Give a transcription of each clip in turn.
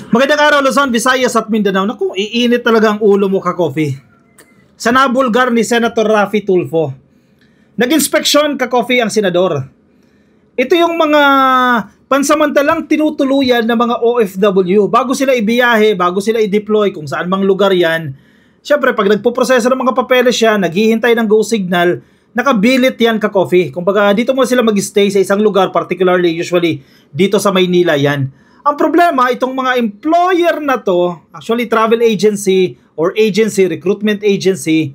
Magandang araw, Luzon, Visayas at Mindanao. Naku, iinit talaga ang ulo mo, ka-coffee. Sa nabulgar ni Senator Raffy Tulfo. Nag-inspeksyon, ka-coffee, ang senador. Ito yung mga pansamantalang tinutuluyan ng mga OFW. Bago sila ibiyahe, bago sila i-deploy kung saan mang lugar yan. Siyempre, pag nagpuproseso ng mga papeles siya, naghihintay ng go signal, nakabilit yan, ka-coffee. Kumbaga, dito mo sila mag-stay sa isang lugar, particularly, usually, dito sa Maynila yan. Ang problema, itong mga employer na to, actually travel agency or agency, recruitment agency,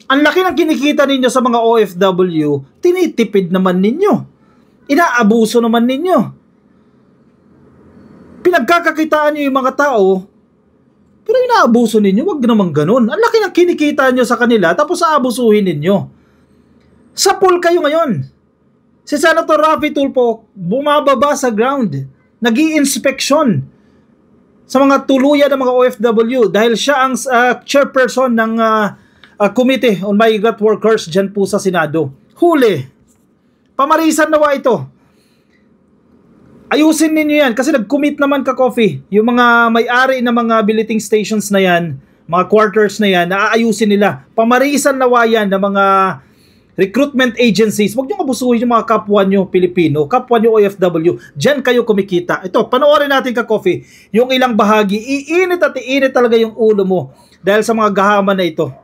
ang laki ng kinikita ninyo sa mga OFW, tinitipid naman ninyo. Inaabuso naman ninyo. Pinagkakakitaan nyo yung mga tao, pero inaabuso ninyo, wag naman ganun. Ang laki ng kinikita nyo sa kanila, tapos aabusuhin ninyo. Sa pool kayo ngayon. Si Senator Raffy Tulfo, bumababa sa ground. Nag-i-inspeksyon sa mga tuluyan ng mga OFW dahil siya ang chairperson ng Committee on Migrant Workers dyan po sa Senado. Huli. Pamarisan nawa ito. Ayusin ninyo yan kasi nag-commit naman, ka-coffee. Yung mga may-ari ng mga billeting stations na yan, mga quarters na yan, naaayusin nila. Pamarisan nawa yan ng mga recruitment agencies. Huwag nyo abusuhin yung mga kapwa nyo Pilipino, kapwa nyo OFW. Diyan kayo kumikita. Ito, panoorin natin, ka-coffee, yung ilang bahagi. Iinit at iinit talaga yung ulo mo dahil sa mga gahaman na ito.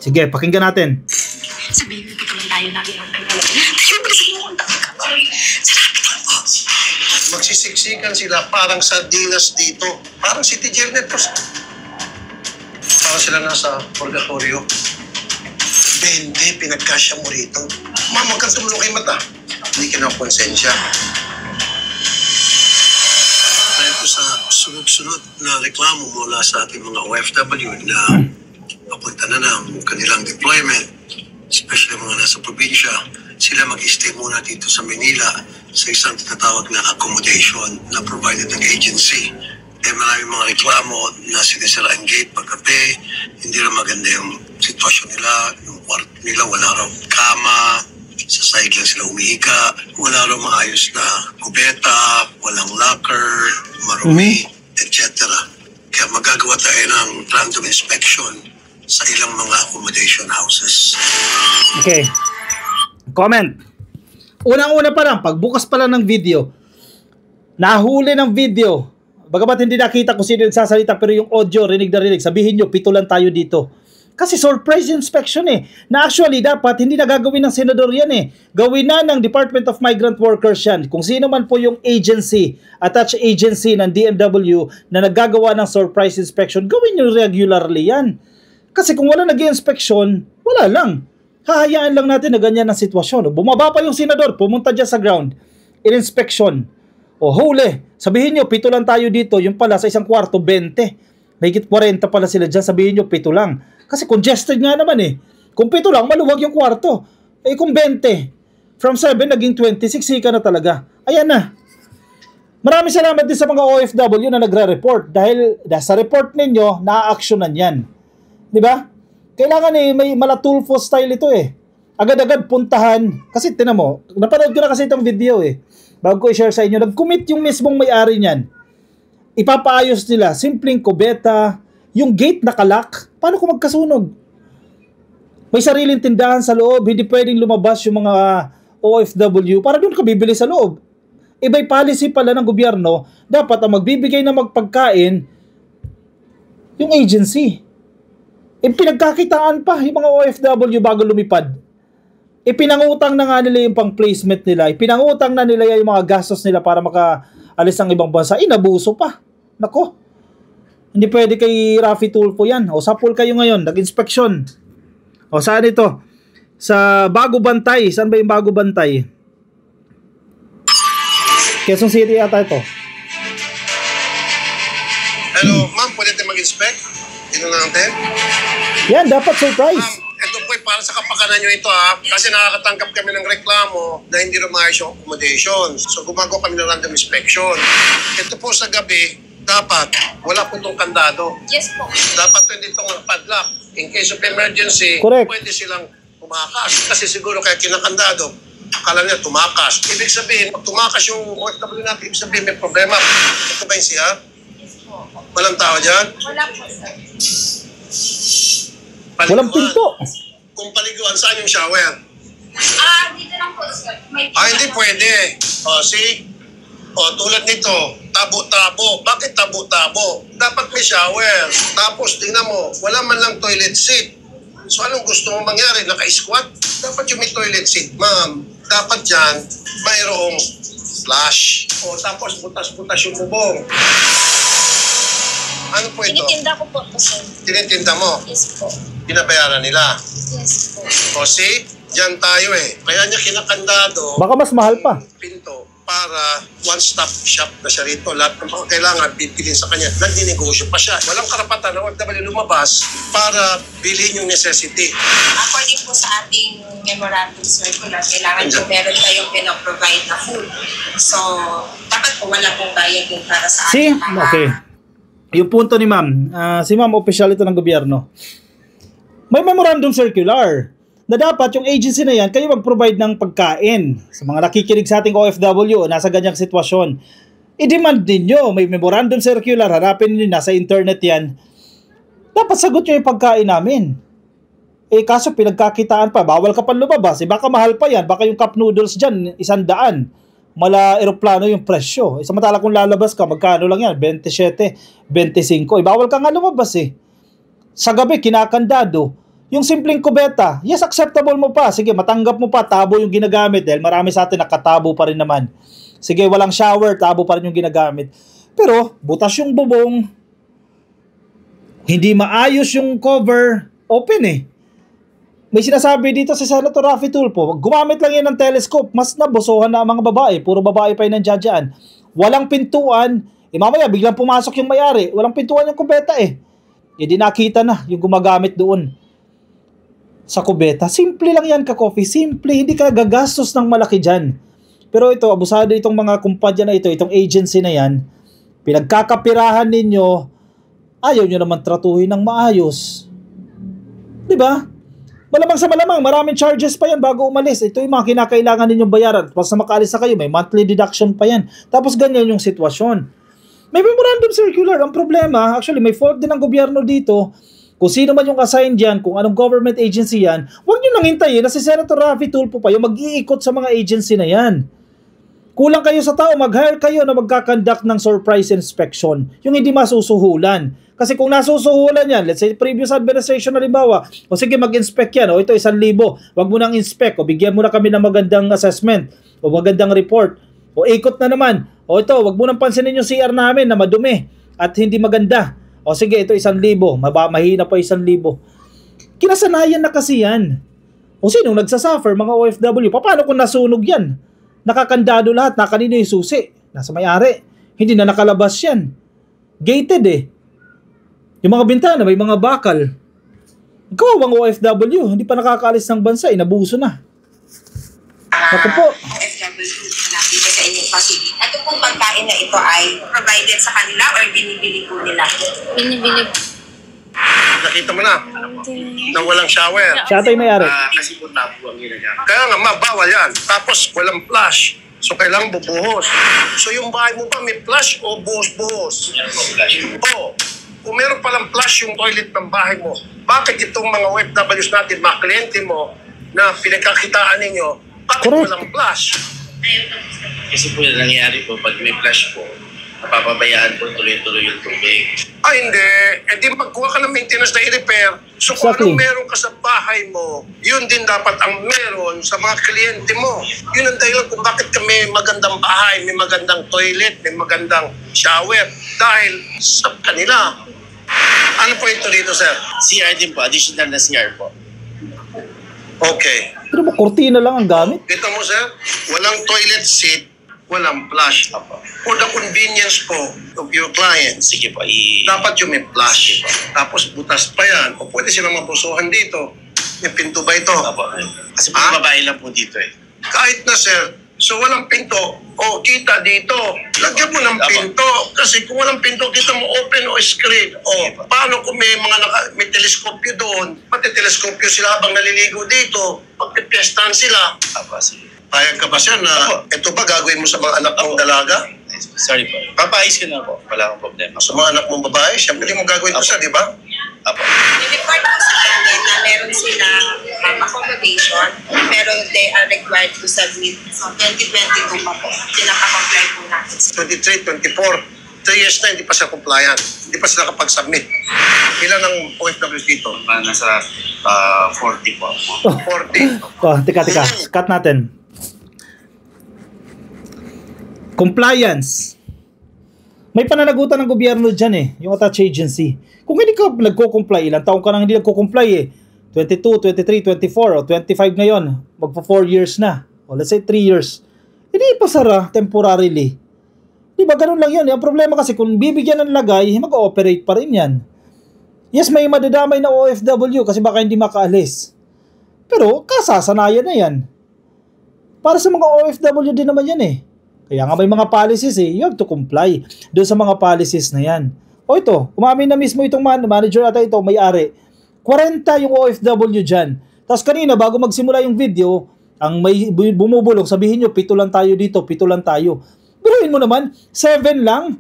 Sige, pakinggan natin. Sabihin mo, ito lang tayo namin. Magsisiksikan sila parang sardinas dito. Parang City Journey. Parang sila nasa purgatorio. 20, pinagkasya mo rito. Ma'am, huwag kang tumulong kay mata. Hindi ka na konsensya. Dahil po sa sunod-sunod na reklamo mula sa ating mga OFW na papunta na ng kanilang deployment, especially mga nasa probinsya, sila mag-stay muna dito sa Manila sa isang tinatawag na accommodation na provided ng agency. Maraming mga reklamo na sinisira ang gate paggabi, hindi na maganda yung sitwasyon nila, yung kwarto nila, wala raw kama, sa side lang sila umiika, wala raw maayos na kubeta, walang locker, marumi, etc. Kaya magagawa tayo ng random inspection sa ilang mga accommodation houses. Okay. Comment. Unang-una pa lang, pagbukas pa lang ng video, nahuli ng video, bagamat hindi nakita kung sino nagsasalita, pero yung audio, rinig na rinig, sabihin nyo, pito lang tayo dito. Kasi surprise inspection na actually dapat hindi na gagawin ng senador yan Gawin na ng Department of Migrant Workers yan. Kung sino man po yung agency, attached agency ng DMW na naggagawa ng surprise inspection, gawin nyo regularly yan. Kasi kung wala nag-i-inspection, wala lang. Hahayaan lang natin na ganyan ang sitwasyon. Bumaba pa yung senador, pumunta dyan sa ground, in-inspection. O huli, sabihin nyo, pito lang tayo dito, yung pala sa isang kwarto, 20. Mahigit 40 pala sila dyan, sabihin nyo, pito lang. Kasi congested nga naman Kung pito lang, maluwag yung kwarto. Kung 20, from 7 naging 20, siksika na talaga. Ayan na. Maraming salamat din sa mga OFW na nagre-report dahil sa report ninyo, na-actionan yan. Di ba? Kailangan may Malatulfo style ito Agad-agad puntahan. Kasi tinan mo, napanood ko na kasi itong video bago ko i-share sa inyo, nag-commit yung mismong may-ari niyan. Ipapaayos nila, simpleng kubeta, yung gate nakalak, paano kung magkasunog? May sariling tindahan sa loob, hindi pwedeng lumabas yung mga OFW para doon ka bibili sa loob. Iba'y policy pala ng gobyerno, dapat ang magbibigay ng magpagkain, yung agency. Pinagkakitaan pa yung mga OFW bago lumipad. Ipinangutang na nga nila yung pang-placement nila. Ipinangutang na nila yung mga gastos nila para makaalis ng ibang bansa. Inabuso pa. Nako. Hindi pwede kay Raffy Tulfo yan. O sa pool kayo ngayon, nag-inspeksyon. O saan ito? Sa Bago Bantay. Saan ba yung Bago Bantay? Quezon City yata ito. Hello, ma'am, pwede tayo mag-inspect? Ito na natin? Yan, dapat surprise. Ma'am, ito po para sa kapakanan nyo ito kasi nakakatanggap kami ng reklamo na hindi rumayos yung accommodation. So gumagawa kami ng random inspection. Ito po sa gabi, dapat wala po itong kandado. Yes po. Dapat hindi itong padlock. In case of emergency, correct, pwede silang tumakas. Kasi siguro kaya kinakandado, akala nila tumakas. Ibig sabihin, pag tumakas yung OFW natin, ibig sabihin may problema. Ito ba yung siya? Walang tao dyan? Wala po, sir. Walang pinto. Kung paliguan, saan yung shower? Dito lang po, sir. May Hindi pwede. See? Tulad nito, tabo-tabo. Bakit tabo-tabo? Dapat may shower. Tapos, tingnan mo, wala man lang toilet seat. So, anong gusto mo mangyari? Naka-squat? Dapat yung may toilet seat, ma'am. Dapat dyan, mayroong flush. Tapos, butas-butas yung bubong. Ano po ito? Tinitinda ko po ito, sir. Tinitinda mo? Yes po. Binabayaran nila. Yes po. See? Dyan tayo eh. Kaya niya kinakandado. Baka mas mahal pa. Pinto para one-stop shop na siya rito. Lahat ng mga kailangan bibilin sa kanya. Nagdinegosyo pa siya. Walang karapatan na OFW lumabas para bilhin yung necessity. According po sa ating memorandum circular, kailangan po meron tayong pinaprovide na food. So, dapat po wala pong bayad yung para sa ating mga... Okay. Yung punto ni ma'am, si ma'am official ito ng gobyerno. May memorandum circular na dapat yung agency na yan, kayo mag-provide ng pagkain sa mga nakikinig sa ating OFW nasa ganyang sitwasyon. I-demand ninyo, may memorandum circular, harapin ninyo, nasa internet yan. Dapat sagot nyo yung pagkain namin. Kaso pinagkakitaan pa, bawal ka pa lumabas. Baka mahal pa yan, baka yung cup noodles dyan, 100. Mala eroplano yung presyo. Samantala kung lalabas ka, magkano lang yan? 27, 25. Bawal ka nga lumabas eh. Sa gabi, kinakandado. Yung simpleng kubeta, yes, acceptable mo pa. Sige, matanggap mo pa, tabo yung ginagamit. Dahil marami sa atin nakatabo pa rin naman. Sige, walang shower, tabo pa rin yung ginagamit. Pero, butas yung bubong. Hindi maayos yung cover. Open eh. May sinasabi dito si Senator Raffy Tulfo, gumamit lang yan ng telescope, mas nabosohan na ang mga babae, puro babae pa yung nandiyan. Walang pintuan, mamaya biglang pumasok yung may-ari, walang pintuan yung kubeta eh. Hindi nakita na yung gumagamit doon sa kubeta. Simple lang yan ka-coffee, simple, hindi ka gagastos ng malaki dyan. Pero ito, abusado itong mga kumpanya na ito, itong agency na yan, pinagkakapirahan ninyo, ayaw nyo naman tratuhin ng maayos. Diba? Malamang sa malamang, maraming charges pa yan bago umalis. Ito yung mga kinakailangan ninyong bayaran. Tapos na makaalis na kayo, may monthly deduction pa yan. Tapos ganyan yung sitwasyon. May memorandum circular. Ang problema, actually may fault din ng gobyerno dito. Kung sino man yung assign dyan, kung anong government agency yan, huwag nyo nang hintayin na si Senator Raffy Tulfo pa yung mag-iikot sa mga agency na yan. Kulang kayo sa tao, mag-hire kayo na magkakandak ng surprise inspection. Yung hindi masusuhulan. Kasi kung nasusuhulan yan, let's say previous administration halimbawa, o sige mag-inspect yan, o ito 1,000, wag mo nang inspect, o bigyan mo na kami ng magandang assessment, o magandang report, o ikot na naman, o ito, wag mo nang pansinin yung CR namin na madumi, at hindi maganda, o sige ito 1,000, mahina pa 1,000. Kinasanayan na kasi yan. O sinong nagsasuffer, mga OFW, paano kung nasunog yan? Nakakandado lahat, nakanino yung susi, nasa may-ari, hindi na nakalabas yan. Gated eh. Yung mga bintana, may mga bakal. Kawawang OFW, hindi pa nakakaalis ng bansa, inabuso na. Ako po. OFW na nakita sa inyong facility. Ito pong pagkain na ito ay provided sa kanila or binibili po nila? Binibili po. Nakita mo na, na walang shower. Siya ito yung may-ari. Kasi po tabo ang ginagawa. Kaya nga, bawal yan. Tapos walang flush. So, kailangan bubuhos. So, yung bahay mo ba may flush o buhos-buhos? Oo. Kung meron palang flush yung toilet ng bahay mo, bakit itong mga OFWs natin, mga kliyente mo, na pinagkakitaan ninyo, bakit walang flush? Kasi po yung nangyayari po, pag may flush po, napapabayaan po tuloy-tuloy yung tubig. Hindi. Di magkuha ka ng maintenance na i-repair. So kung anong meron ka sa bahay mo, yun din dapat ang meron sa mga kliyente mo. Yun ang dahilan kung bakit ka may magandang bahay, may magandang toilet, may magandang shower. Dahil sa kanila. Ano po ito dito, sir? CR din po, additional na CR po. Okay. Pero ba, kortina lang ang gamit? Dito mo, sir, walang toilet seat, walang flush. For the convenience po of your client, Sige po, dapat yung may flush. Tapos butas pa yan. O pwede silang mapusuhan dito. May pinto ba ito? Apo. Kasi po babae lang po dito eh. Kahit na, sir, so walang pinto, o kita dito, lagyan mo ng pinto. Kasi kung walang pinto, kita mo open o screen. O paano kung may mga may teleskopyo doon, pati teleskopyo sila habang naliligo dito, pagpipiestahan sila. Apo, sige. Payag ka ba, sir, na ito ba gagawin mo sa mga anak mong dalaga? Sorry po. Papaayos ko na po. Wala akong problema. Sa mga anak mong babae, siyempre mo gagawin ito siya, di ba? Apo. Report po sa amin na meron silang accommodation, pero they are required to submit. So, 2022 pa po. Pinaka-comply po natin. 23, 24. 3 years na hindi pa siya compliant. Hindi pa sila nakapag-submit. Ilan ang OFWs dito? Nasa 40 po. 40. Teka. Cut natin. Compliance. May pananagutan ng gobyerno dyan eh. Yung attached agency. Kung hindi ka nagko-comply, ilang taong ka nang hindi nagko-comply eh. 22, 23, 24, o 25 ngayon. Magpa 4 years na. O let's say 3 years. Hindi pasara temporarily. Diba, ganun lang yan. Ang problema kasi kung bibigyan ng lagay, mag-ooperate pa rin yan. Yes, may madadamay na OFW kasi baka hindi makaalis. Pero, kasasanayan na yan. Para sa mga OFW din naman yan eh. Kaya nga may mga policies eh. You have to comply doon sa mga policies na yan. O ito, umamin na mismo itong manager ata ito, may-ari. 40 yung OFW dyan. Tapos kanina, bago magsimula yung video, ang may bumubulong, sabihin nyo, 7 lang tayo dito, 7 lang tayo. Biruin mo naman, 7 lang.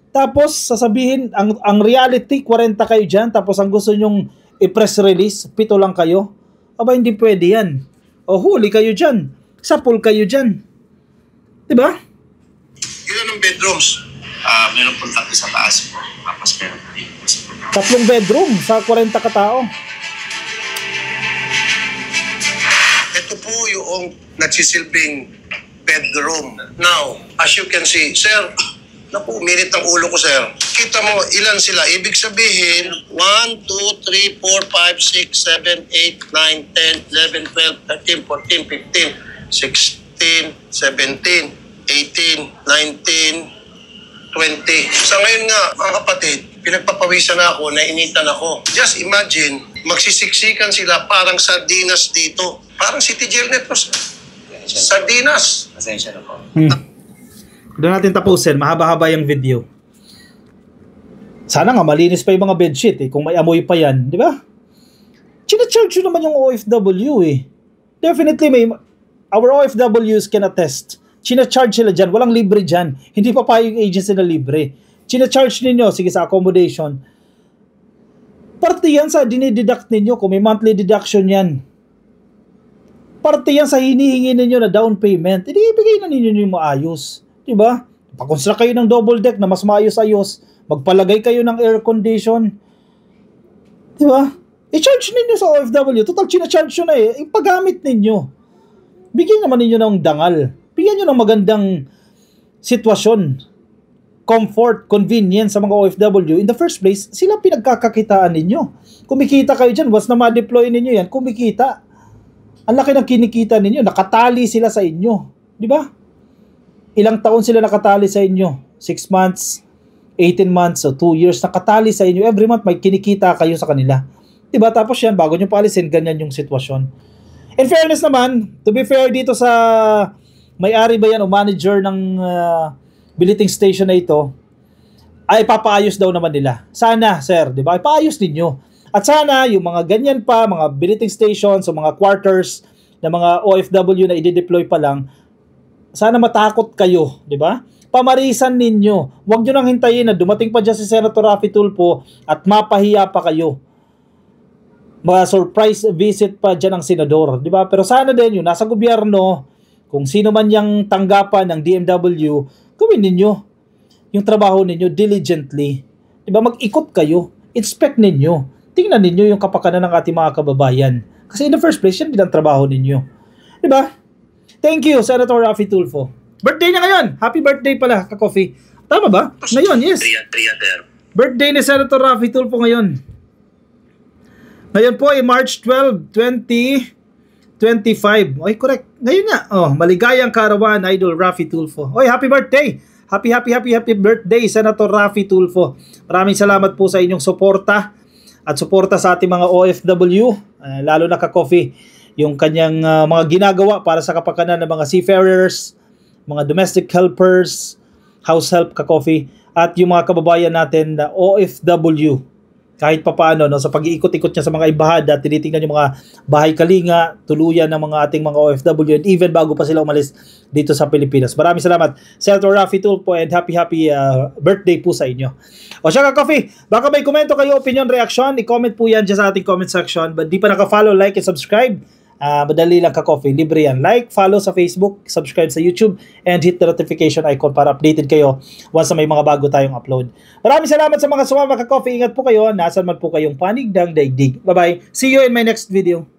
Tapos sasabihin, ang reality, 40 kayo dyan. Tapos ang gusto nyong i-press release, 7 lang kayo. Aba, hindi pwede yan. O huli kayo dyan. Sapul kayo dyan. Diba? Ilan ang bedrooms? Meron po tatlo sa taas po. Tapos meron po dito po sa baba. 3 bedroom sa 40 katao. Ito po yung nagsisilbing bedroom. Now, as you can see, sir, naku, uminit ang ulo ko, sir. Kita mo, ilan sila? Ibig sabihin, 1, 2, 3, 4, 5, 6, 7, 8, 9, 10, 11, 12, 13, 14, 15, 16, 17, 18, 19, 20. Sa ngayon nga, mga kapatid, pinagpapawisan na ako, nainitan ako. Just imagine, magsisiksikan sila parang sardinas dito. Parang City Jail Network. Sardinas. Pasensya na po. Doon natin tapusin. Mahaba-haba yung video. Sana nga malinis pa yung mga bedsheet eh. Kung may amoy pa yan. Di ba? China-charge yun naman yung OFW eh. Definitely may... Our OFWs can attest. China-charge sila dyan. Walang libre dyan. Hindi pa pa yung agency na libre. China-charge ninyo. Sige, sa accommodation. Parte yan sa dinideduct ninyo. Kung may monthly deduction yan. Parte yan sa hinihingi ninyo na down payment. Hindi ibigay na ninyo yung maayos. Diba? Pag-construct kayo ng double deck na mas maayos-ayos. Magpalagay kayo ng air condition. Diba? I-charge ninyo sa OFW. Total, china-charge nyo na eh. Ipagamit ninyo. Bigyan naman ninyo ng dangal. Bigyan nyo ng magandang sitwasyon. Comfort, convenience sa mga OFW. In the first place, sila pinagkakakitaan ninyo. Kumikita kayo dyan. Once na ma-deploy ninyo yan, kumikita. Ang laki ng kinikita ninyo, nakatali sila sa inyo. Di ba? Ilang taon sila nakatali sa inyo? 6 months, 18 months, o 2 years, nakatali sa inyo. Every month may kinikita kayo sa kanila. Di ba? Tapos yan, bago nyo paalisin, ganyan yung sitwasyon. In fairness naman, to be fair dito sa may-ari ba yan o manager ng billeting station na ito, ay papaayos daw naman nila. Sana, sir, di ba? Ipaayos ninyo. At sana, yung mga ganyan pa, mga billeting stations o mga quarters na mga OFW na i-deploy pa lang, sana matakot kayo, di ba? Pamarisan ninyo. Huwag nyo nang hintayin na dumating pa dyan si Senator Raffy Tulfo at mapahiya pa kayo. Mga surprise visit pa dyan ng senador, di ba? Pero sana din yung nasa gobyerno, kung sino man yung tanggapan ng DMW, gawin ninyo yung trabaho ninyo diligently. Di ba? Mag-ikot kayo. Inspect ninyo. Tingnan ninyo yung kapakanan ng ating mga kababayan. Kasi in the first place, yan din ang trabaho ninyo. Diba? Thank you, Senator Raffy Tulfo. Birthday niya ngayon. Happy birthday pala, ka-coffee. Tama ba? Ngayon, yes. Birthday ni Senator Raffy Tulfo ngayon. Ngayon po ay March 12, 2025. Okay, correct. Ngayon nga. Oh, maligayang karawan, Idol Raffy Tulfo. Oy, happy birthday. Happy birthday, Senator Raffy Tulfo. Maraming salamat po sa inyong suporta. At suporta sa ating mga OFW, lalo na ka-coffee, yung kanyang mga ginagawa para sa kapakanan ng mga seafarers, mga domestic helpers, house help ka-coffee, at yung mga kababayan natin na OFW kahit papaano, no, sa pag-iikot-ikot niya sa mga ibahada, tinitingnan yung mga bahay kalinga, tuluyan ng mga ating mga OFW, and even bago pa sila umalis dito sa Pilipinas. Maraming salamat, Senator Raffy Tulfo, and happy birthday po sa inyo. O siya ka-coffee, baka may komento kayo, opinion, reaction, i-comment po yan dyan sa ating comment section. But di pa naka-follow, like, and subscribe, madali lang ka-coffee, libre yan. Like, follow sa Facebook, subscribe sa YouTube, and hit the notification icon para updated kayo once na may mga bago tayong upload. Maraming salamat sa mga sumama ka-coffee. Ingat po kayo, nasan man po kayong panig ng daigdig. Bye-bye. See you in my next video.